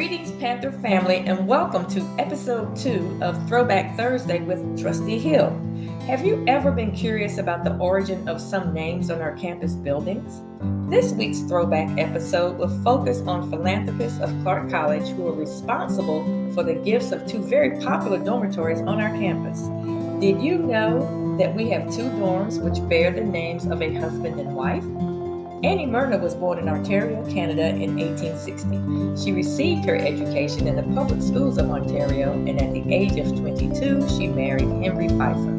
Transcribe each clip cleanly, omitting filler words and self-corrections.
Greetings, Panther family, and welcome to episode 2 of Throwback Thursday with TrustE Hill. Have you ever been curious about the origin of some names on our campus buildings? This week's Throwback episode will focus on philanthropists of Clark College who are responsible for the gifts of 2 very popular dormitories on our campus. Did you know that we have 2 dorms which bear the names of a husband and wife? Annie Myrna was born in Ontario, Canada in 1860. She received her education in the public schools of Ontario, and at the age of 22, she married Henry Pfeiffer.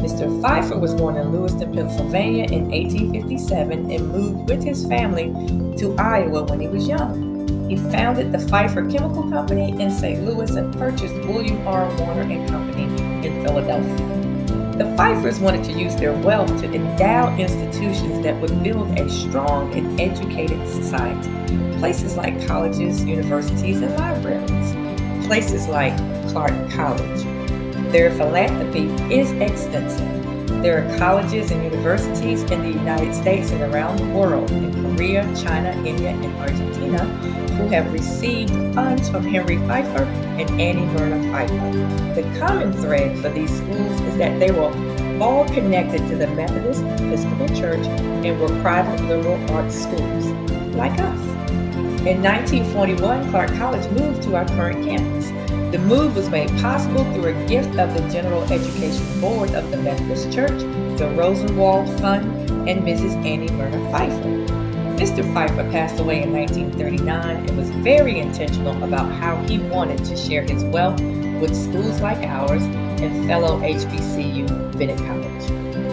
Mr. Pfeiffer was born in Lewiston, Pennsylvania in 1857 and moved with his family to Iowa when he was young. He founded the Pfeiffer Chemical Company in St. Louis and purchased William R. Warner and Company in Philadelphia. The Pfeiffers wanted to use their wealth to endow institutions that would build a strong and educated society. Places like colleges, universities, and libraries. Places like Clark College. Their philanthropy is extensive. There are colleges and universities in the United States and around the world, in Korea, China, India, and Argentina, who have received funds from Henry Pfeiffer and Annie Myrna Pfeiffer. The common thread for these schools is that they were all connected to the Methodist Episcopal Church and were private liberal arts schools, like us. In 1941, Clark College moved to our current campus. The move was made possible through a gift of the General Education Board of the Methodist Church, the Rosenwald Fund, and Mrs. Annie Myrna Pfeiffer. Mr. Pfeiffer passed away in 1939 and was very intentional about how he wanted to share his wealth with schools like ours and fellow HBCU Bennett College.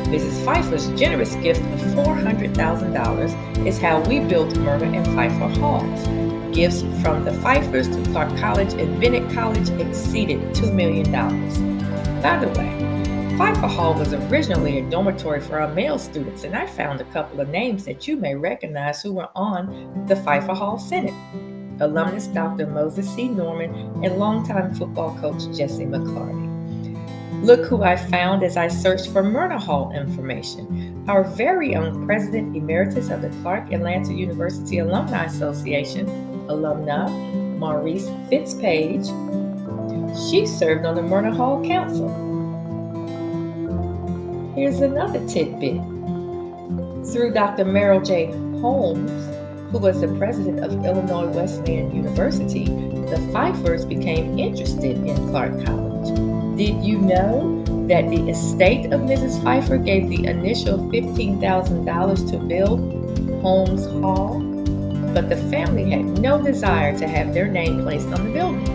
Mrs. Pfeiffer's generous gift of $400,000 is how we built Myrna and Pfeiffer Halls. Gifts from the Pfeiffers to Clark College and Bennett College exceeded $2 million. By the way, Pfeiffer Hall was originally a dormitory for our male students, and I found a couple of names that you may recognize who were on the Pfeiffer Hall Senate. Alumnus Dr. Moses C. Norman and longtime football coach Jesse McClarty. Look who I found as I searched for Myrna Hall information. Our very own President Emeritus of the Clark Atlanta University Alumni Association, alumna Maurice Fitzpage. She served on the Myrna Hall Council. Here's another tidbit. Through Dr. Merrill J. Holmes, who was the president of Illinois Wesleyan University, the Pfeiffers became interested in Clark College. Did you know that the estate of Mrs. Pfeiffer gave the initial $15,000 to build Holmes Hall? But the family had no desire to have their name placed on the building.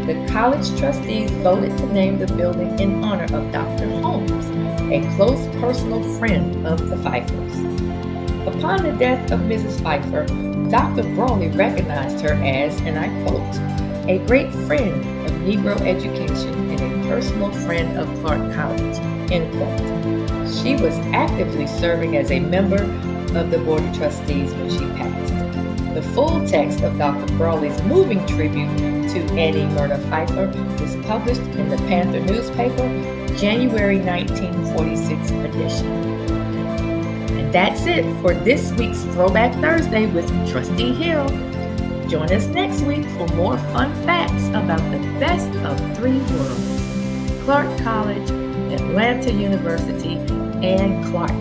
The college trustees voted to name the building in honor of Dr. Holmes, a close personal friend of the Pfeiffers. Upon the death of Mrs. Pfeiffer, Dr. Brawley recognized her as, and I quote, a great friend of Negro education and a personal friend of Clark College, end quote. She was actively serving as a member of the Board of Trustees when she passed. The full text of Dr. Brawley's moving tribute to Annie Myrna Pfeiffer was published in the Panther newspaper, January 1946 edition. And that's it for this week's Throwback Thursday with TrustE Hill. Join us next week for more fun facts about the best of 3 worlds: Clark College, Atlanta University, and Clark